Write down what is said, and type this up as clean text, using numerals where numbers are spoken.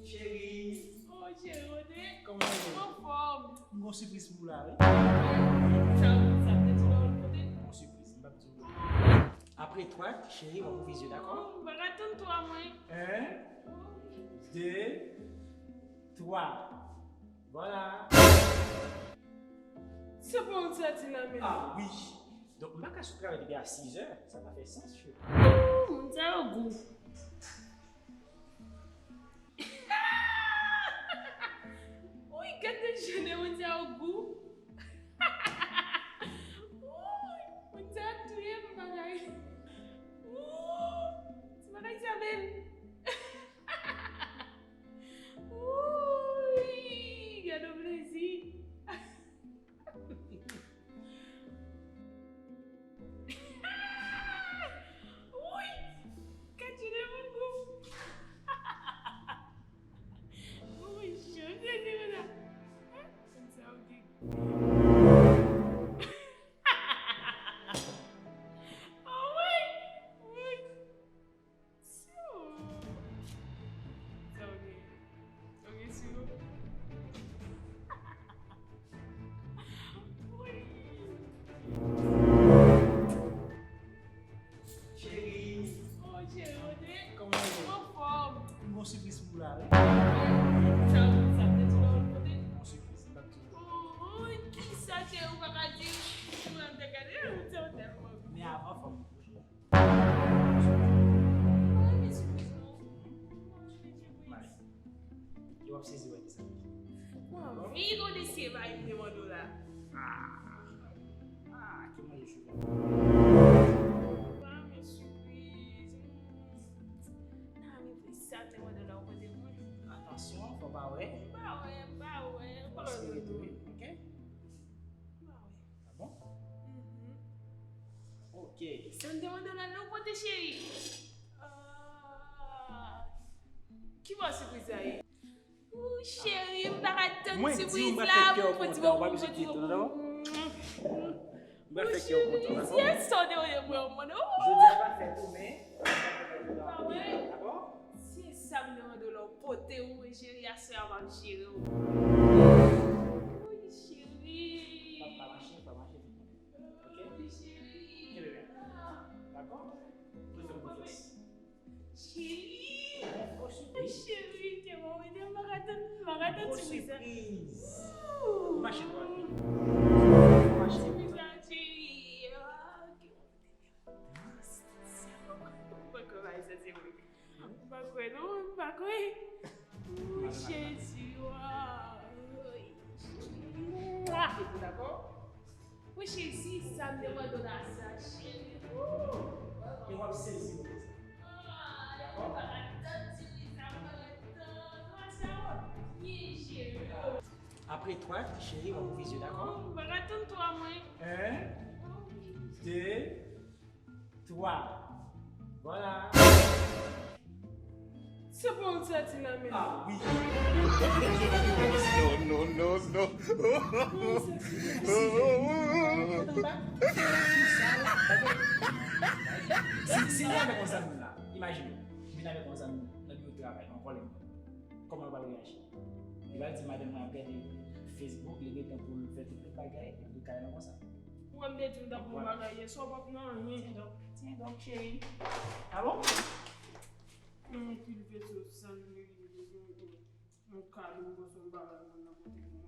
Chérie. Oh, chérie, Comment est-ce en forme. Mon surprise pour la oui. Ça peut être le côté. Mon surprise, pas besoin de. Après toi, chérie, on vous visite, d'accord? Oh, bah, attends-toi, moi. 1, 2, 3. Voilà. C'est bon, ça, tu l'as mis. Ah oui. Donc, ma casse au travail à 6 heures, ça m'a fait sens, chérie. Oh, mon Dieu, au goût. Oui, quand tu jeûnes, mon Dieu, au goût. Oh, mon Dieu, tu es mon bagage. Oh, tu m'as Isabelle. Oui, il y a le plaisir. Oui, quand tu es mon goût. Oui, je vais dire ça. Comme ça, ok. Oh oui, oui. So. So, ok. Ok, sûr. Oui. Chérie. Oh, chérie, Comment est-ce en forme. Mon surprise pour la oui. Ça peut être le côté. Mon surprise, pas besoin de. Oh, qui ça, tu es pas qu'à dire? Tu m'as regardé, tu es tellement. Mais avant, il faut me bouger. Ah, mais c'est pas ça. Ouais. Il va saisir ouais, ça. Oui, on essaie de faire une demande là. Ah, que moi je suis. Ah, mais surprise. Non, mais puis ça, tu es de là au côté de moi. Attention, faut pas ouais. Bah ouais. On va se retourner, ok? Bah ouais. Ah bon? Ok. Ça me demande là, non, côté chérie. Ah. Qui va surprise ça? Oh, chérie, je vais attendre Moi, une dis, surprise on va là. faire qu'il y a Mon au petit content, on va bonbon, me petit quitter, bonbon. non? On va Oh, faire qu'il y a au chérie, content, d'accord? si elle sort de moi, mon Je oh. dis pas faire tout, mais. Ah ouais? D'accord? Si ça me demande de leur poter ou chérie, à se avant chérie. Oui, chérie. Pas marcher, pas marcher. Ok? Oui, chérie. Ok, bébé. D'accord? Je fais mon fils. Chérie. Oh, surprise. Chérie, tu vas me dire marathon, Oh, tu me dis ça. surprise. Ouh. Marchez droit. Tu Marchez me dis droit. ça, chérie. Ah, ok. Pas que va, ça c'est vrai. Pas quoi, non, pas quoi. Oh, Jésus, waouh. Mouah. D'accord? Oui, chérie, si ça me demande de la ça, chérie. Ouh. Et on va saisir le fils. Ah, marathon, tu me dis ça, marathon. Ça va bien, chérie. Après toi, chérie, on vous visite, d'accord? Oh, marathon, toi, moi. 1, 2, 3. Voilà. C'est bon, ça, tu l'as mis. Ah oui. Si nous avec un ami là, imaginez, je viens avec un ami, dans le travail, on problème. Comment on va réagir? Il va dire, madame, on a perdu Facebook, les gars pour faire toutes les bagailles, et puis carrément comme ça. Ouais, mais tu n'as pas bagagé, soit pas non, rien. Tiens donc, chérie. Ah bon? Non, tu le fais sur ça, mon cadeau, son bagage, mon côté de moi.